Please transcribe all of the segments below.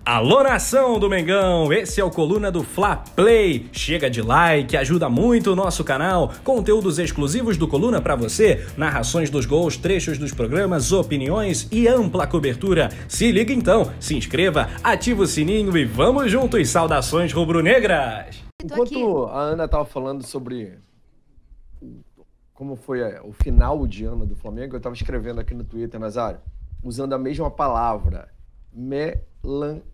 Alô, nação do Mengão, esse é o Coluna do Fla Play. Chega de like, ajuda muito o nosso canal. Conteúdos exclusivos do Coluna pra você, narrações dos gols, trechos dos programas, opiniões e ampla cobertura. Se liga então, se inscreva, ativa o sininho e vamos juntos. Saudações rubro-negras. Enquanto a Ana estava falando sobre como foi o final de ano do Flamengo, eu estava escrevendo aqui no Twitter, Nazário, usando a mesma palavra, melancólica.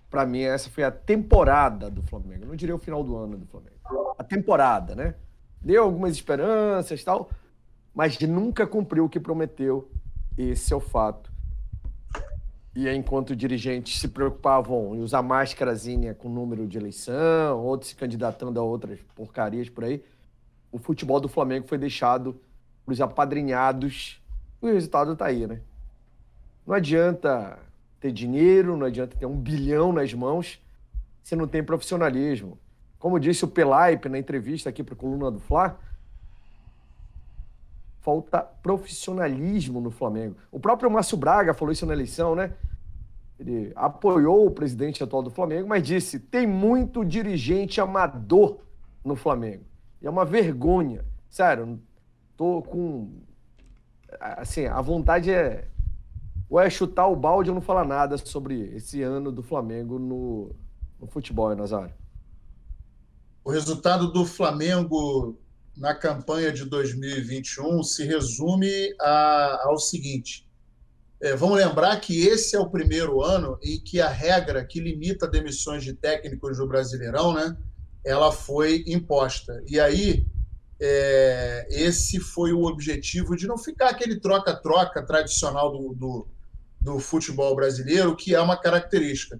Para mim, essa foi a temporada do Flamengo. Eu não diria o final do ano do Flamengo. A temporada, né? Deu algumas esperanças e tal, mas nunca cumpriu o que prometeu. Esse é o fato. E enquanto dirigentes se preocupavam em usar máscarazinha com número de eleição, outros se candidatando a outras porcarias por aí, o futebol do Flamengo foi deixado para os apadrinhados e o resultado tá aí, né? Não adianta ter dinheiro, não adianta ter 1 bilhão nas mãos se não tem profissionalismo. Como disse o Pelaipe na entrevista aqui para a Coluna do Fla, falta profissionalismo no Flamengo. O próprio Márcio Braga falou isso na eleição, né? Ele apoiou o presidente atual do Flamengo, mas disse, tem muito dirigente amador no Flamengo. E é uma vergonha. Sério, tô com... Assim, a vontade é... Ou é chutar o balde ou não falar nada sobre esse ano do Flamengo no futebol, Nazário. O resultado do Flamengo na campanha de 2021 se resume ao seguinte. Vamos lembrar que esse é o primeiro ano em que a regra que limita demissões de técnicos do Brasileirão, né, ela foi imposta. E aí, esse foi o objetivo de não ficar aquele troca-troca tradicional do futebol brasileiro, que é uma característica.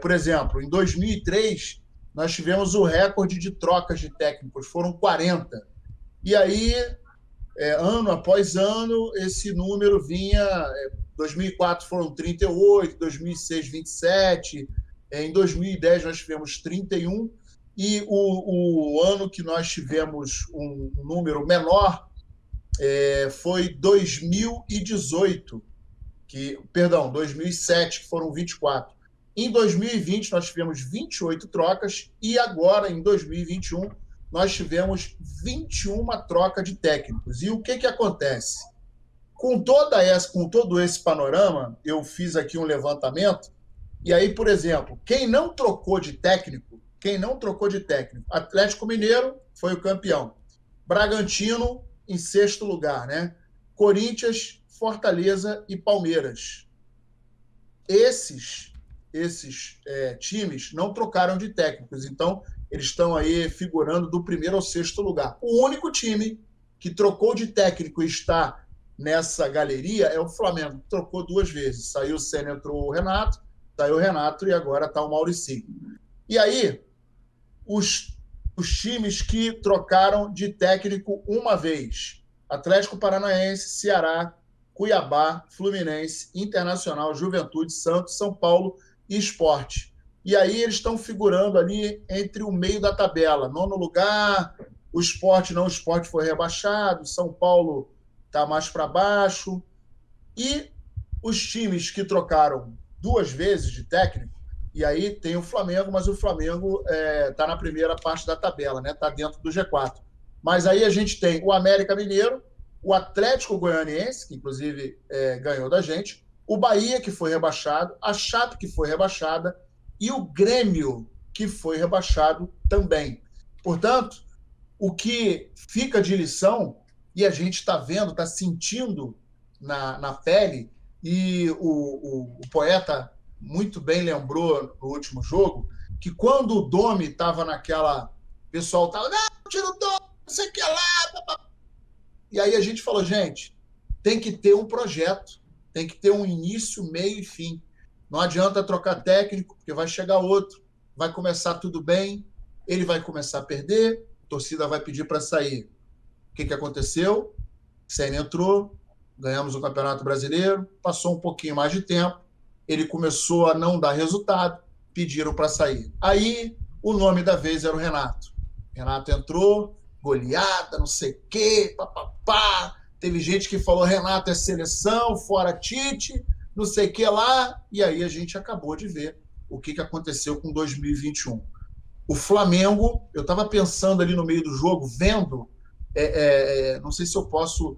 Por exemplo, em 2003, nós tivemos o recorde de trocas de técnicos, foram 40. E aí, ano após ano, esse número vinha... 2004 foram 38, 2006, 27, em 2010 nós tivemos 31, e o ano que nós tivemos um número menor foi 2018, 2007, que foram 24. Em 2020 nós tivemos 28 trocas, e agora, em 2021, nós tivemos 21 trocas de técnicos. E o que acontece? Com todo esse panorama, eu fiz aqui um levantamento, e aí, por exemplo, quem não trocou de técnico, Atlético Mineiro foi o campeão, Bragantino em sexto lugar, né? Corinthians, Fortaleza e Palmeiras. Esses times não trocaram de técnicos, então eles estão aí figurando do primeiro ao sexto lugar. O único time que trocou de técnico e está nessa galeria é o Flamengo, que trocou 2 vezes. Saiu o Senna, entrou o Renato, saiu o Renato e agora está o Mauricinho. E aí, os times que trocaram de técnico uma vez: Atlético Paranaense, Ceará, Cuiabá, Fluminense, Internacional, Juventude, Santos, São Paulo e Sport. E aí eles estão figurando ali entre o meio da tabela. 9º lugar, o Sport não, o Sport foi rebaixado, São Paulo está mais para baixo. E os times que trocaram 2 vezes de técnico, e aí tem o Flamengo, mas o Flamengo está na primeira parte da tabela, né? Está dentro do G4. Mas aí a gente tem o América Mineiro, o Atlético Goianiense, que inclusive ganhou da gente, o Bahia, que foi rebaixado, a Chape, que foi rebaixada, e o Grêmio, que foi rebaixado também. Portanto, o que fica de lição, e a gente está vendo, está sentindo na pele, e o poeta muito bem lembrou no último jogo, que quando o Domi estava naquela... O pessoal estava, não, tira o Domi, não sei o que lá. E aí a gente falou, gente, tem que ter um projeto, tem que ter um início, meio e fim. Não adianta trocar técnico, porque vai chegar outro, vai começar tudo bem, ele vai começar a perder, a torcida vai pedir para sair. O que aconteceu? Senna entrou, ganhamos o Campeonato Brasileiro, passou um pouquinho mais de tempo, ele começou a não dar resultado, pediram para sair. Aí o nome da vez era o Renato. Renato entrou, goleada, não sei o quê, papapá. Teve gente que falou, Renato é seleção, fora Tite, não sei o que lá, e aí a gente acabou de ver o que aconteceu com 2021. O Flamengo, eu estava pensando ali no meio do jogo, vendo, não sei se eu posso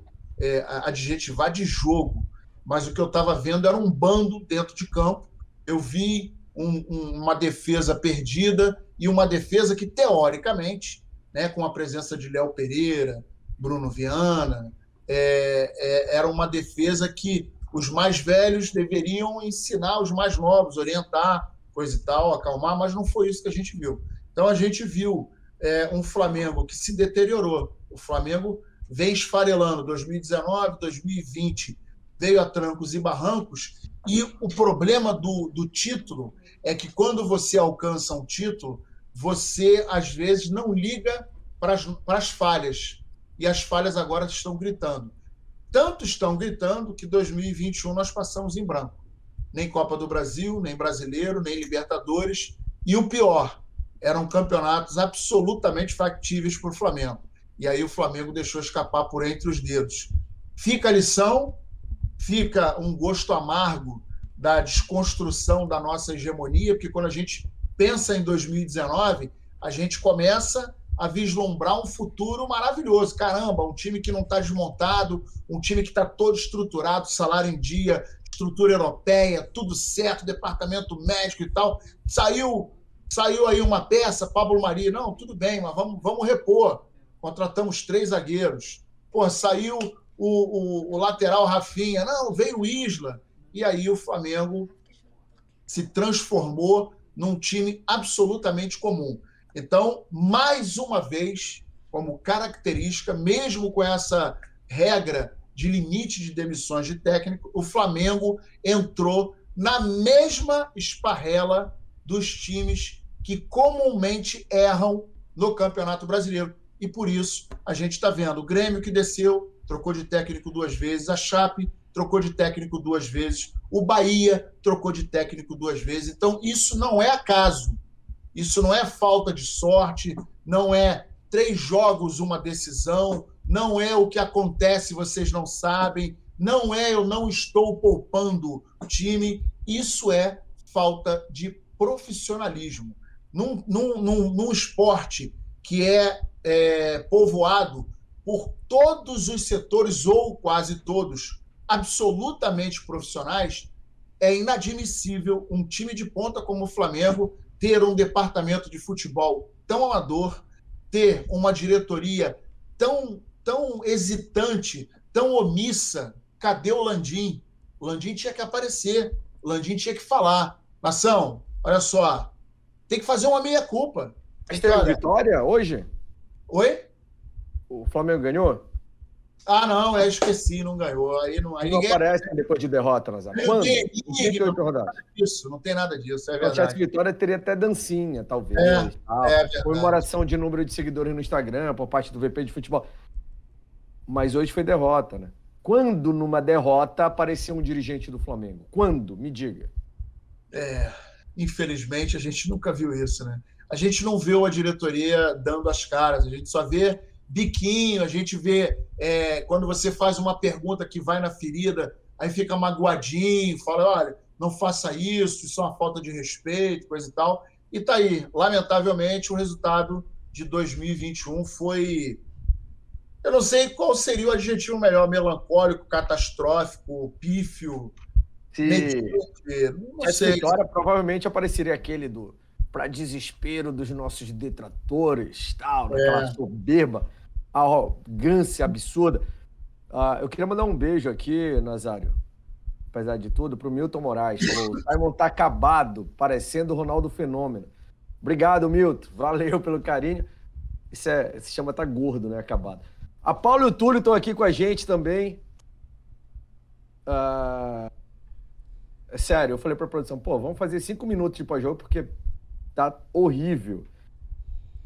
adjetivar de jogo, mas o que eu estava vendo era um bando dentro de campo. Eu vi uma defesa perdida e uma defesa que, teoricamente, né, com a presença de Léo Pereira, Bruno Viana, era uma defesa que os mais velhos deveriam ensinar os mais novos, orientar, coisa e tal, acalmar, mas não foi isso que a gente viu. Então a gente viu um Flamengo que se deteriorou. O Flamengo vem esfarelando 2019, 2020, veio a trancos e barrancos, e o problema do título é que quando você alcança um título, você às vezes não liga para as falhas, e as falhas agora estão gritando. Tanto estão gritando que 2021 nós passamos em branco. Nem Copa do Brasil, nem Brasileiro, nem Libertadores, e o pior, eram campeonatos absolutamente factíveis para o Flamengo. E aí o Flamengo deixou escapar por entre os dedos. Fica a lição, fica um gosto amargo da desconstrução da nossa hegemonia, porque quando a gente pensa em 2019, a gente começa a vislumbrar um futuro maravilhoso. Caramba, um time que não está desmontado, um time que está todo estruturado, salário em dia, estrutura europeia, tudo certo, departamento médico e tal. Saiu aí uma peça, Pablo Mari, não, tudo bem, mas vamos repor. Contratamos 3 zagueiros. Pô, saiu o lateral Rafinha, não, veio o Isla. E aí o Flamengo se transformou num time absolutamente comum. Então, mais uma vez, como característica, mesmo com essa regra de limite de demissões de técnico, o Flamengo entrou na mesma esparrela dos times que comumente erram no Campeonato Brasileiro. E por isso a gente está vendo o Grêmio que desceu, trocou de técnico 2 vezes, a Chape trocou de técnico 2 vezes, o Bahia trocou de técnico 2 vezes. Então isso não é acaso, isso não é falta de sorte, não é 3 jogos, uma decisão, não é o que acontece, vocês não sabem, não é eu não estou poupando o time, isso é falta de profissionalismo. Num esporte que é povoado por todos os setores, ou quase todos, absolutamente profissionais, é inadmissível um time de ponta como o Flamengo ter um departamento de futebol tão amador, ter uma diretoria tão hesitante, tão omissa. Cadê o Landim? O Landim tinha que aparecer, o Landim tinha que falar. Nação, olha só, tem que fazer uma meia-culpa. Mas teve vitória hoje? Oi? O Flamengo ganhou? Ah, não, esqueci, não ganhou. Aí não ninguém aparece depois de derrota, Nazário. Quando? Isso, não tem nada disso, é verdade. Se tivesse vitória, teria até dancinha, talvez. Comemoração de número de seguidores no Instagram por parte do VP de futebol. Mas hoje foi derrota, né? Quando numa derrota apareceu um dirigente do Flamengo? Quando? Me diga. Infelizmente, a gente nunca viu isso, né? A gente não vê a diretoria dando as caras, a gente só vê biquinho, a gente vê quando você faz uma pergunta que vai na ferida, aí fica magoadinho, fala, olha, não faça isso é uma falta de respeito, coisa e tal. E tá aí, lamentavelmente, o resultado de 2021 foi... Eu não sei qual seria o adjetivo melhor, melancólico, catastrófico, pífio... Essa vitória provavelmente apareceria aquele para desespero dos nossos detratores, tal, naquela soberba, arrogância absurda. Eu queria mandar um beijo aqui, Nazário, apesar de tudo, pro Milton Moraes. Falou, o Simon tá acabado, parecendo o Ronaldo Fenômeno. Obrigado, Milton. Valeu pelo carinho. Isso se chama tá gordo, né? Acabado. A Paulo e o Túlio estão aqui com a gente também. Sério, eu falei pra produção, vamos fazer 5 minutos de pós-jogo, porque tá horrível.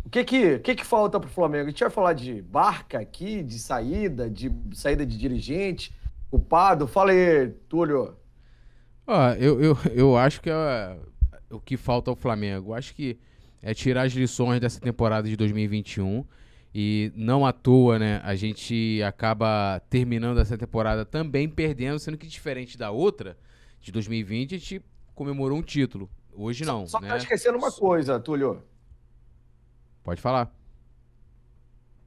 O que falta pro Flamengo? A gente vai falar de barca aqui, de saída de dirigente, culpado. Fala aí, Túlio. Eu acho que o que falta ao Flamengo, eu acho que é tirar as lições dessa temporada de 2021 e não à toa, né, a gente acaba terminando essa temporada também perdendo, sendo que diferente da outra, de 2020 a gente comemorou um título. Hoje não, Só né? tá esquecendo uma coisa, Túlio. Pode falar.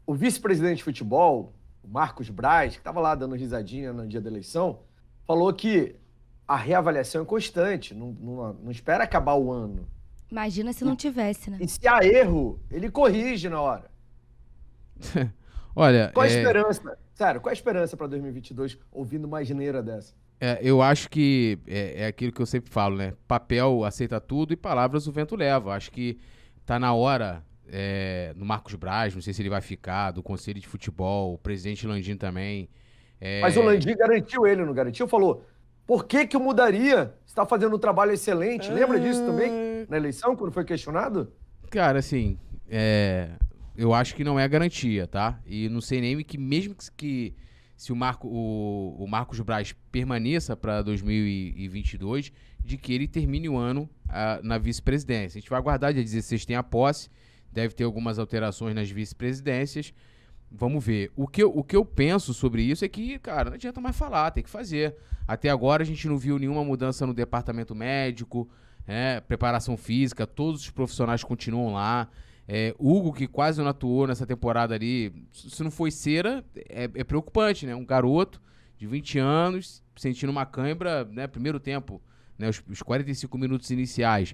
O vice-presidente de futebol, o Marcos Braz, que estava lá dando risadinha no dia da eleição, falou que a reavaliação é constante, não espera acabar o ano. Imagina se não tivesse, né? E se há erro, ele corrige na hora. Olha, Qual a esperança? Sério, qual a esperança para 2022 ouvindo uma asneira dessa? eu acho que é aquilo que eu sempre falo, né? Papel aceita tudo e palavras o vento leva. Acho que tá na hora, no Marcos Braz, não sei se ele vai ficar, do Conselho de Futebol, o presidente Landim também. Mas o Landim garantiu ele, não garantiu? Falou, por que eu mudaria? Você está fazendo um trabalho excelente. Lembra disso também, na eleição, quando foi questionado? Cara, assim, eu acho que não é garantia, tá? E não sei nem que mesmo que se o Marcos Braz permaneça para 2022, de que ele termine o ano na vice-presidência. A gente vai aguardar, dia 16 tem a posse, deve ter algumas alterações nas vice-presidências. Vamos ver. O que eu penso sobre isso é que, cara, não adianta mais falar, tem que fazer. Até agora a gente não viu nenhuma mudança no departamento médico, preparação física, todos os profissionais continuam lá. Hugo, que quase não atuou nessa temporada ali, se não foi cera, é preocupante, né? Um garoto de 20 anos, sentindo uma cãibra, né? Primeiro tempo, né? Os 45 minutos iniciais.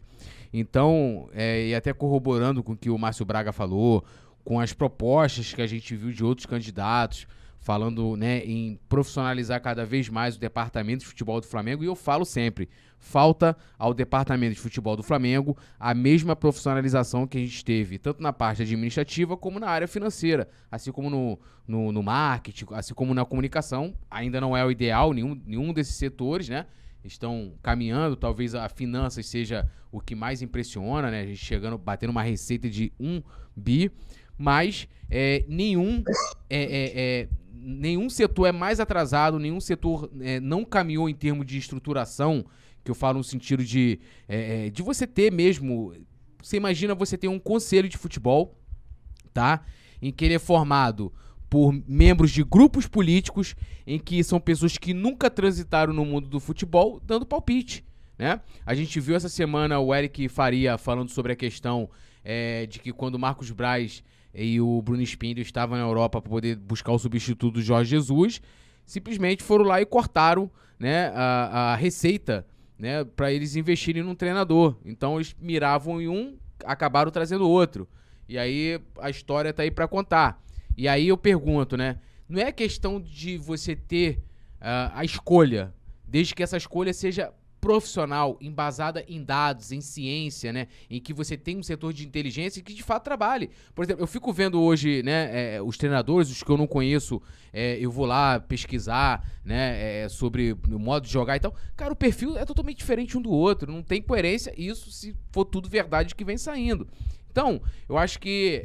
Então, e até corroborando com o que o Márcio Braga falou, com as propostas que a gente viu de outros candidatos, falando, né, em profissionalizar cada vez mais o departamento de futebol do Flamengo, e eu falo sempre, falta ao departamento de futebol do Flamengo a mesma profissionalização que a gente teve, tanto na parte administrativa como na área financeira, assim como no marketing, assim como na comunicação. Ainda não é o ideal, nenhum desses setores, né, estão caminhando, talvez a finanças seja o que mais impressiona, né, a gente batendo uma receita de 1 bi, mas nenhum setor é mais atrasado, nenhum setor não caminhou em termos de estruturação, que eu falo no sentido de você ter mesmo... Você imagina você ter um conselho de futebol, tá? Em que ele é formado por membros de grupos políticos, em que são pessoas que nunca transitaram no mundo do futebol, dando palpite, né? A gente viu essa semana o Eric Faria falando sobre a questão de que quando o Marcos Braz e o Bruno Spindel estavam na Europa para poder buscar o substituto do Jorge Jesus, simplesmente foram lá e cortaram, né, a receita, né, para eles investirem num treinador. Então eles miravam em um, acabaram trazendo outro. E aí a história tá aí para contar. E aí eu pergunto, né, não é questão de você ter a escolha, desde que essa escolha seja profissional, embasada em dados, em ciência, né, em que você tem um setor de inteligência que de fato trabalhe. Por exemplo, eu fico vendo hoje, né, os treinadores, os que eu não conheço, eu vou lá pesquisar, né, sobre o modo de jogar e tal. Cara, o perfil é totalmente diferente um do outro, não tem coerência, isso se for tudo verdade que vem saindo. Então, eu acho que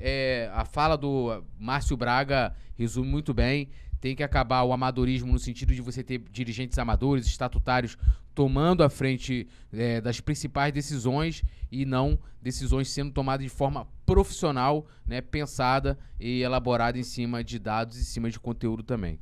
a fala do Márcio Braga resume muito bem. Tem que acabar o amadorismo no sentido de você ter dirigentes amadores, estatutários, tomando a frente das principais decisões e não decisões sendo tomadas de forma profissional, né, pensada e elaborada em cima de dados e em cima de conteúdo também.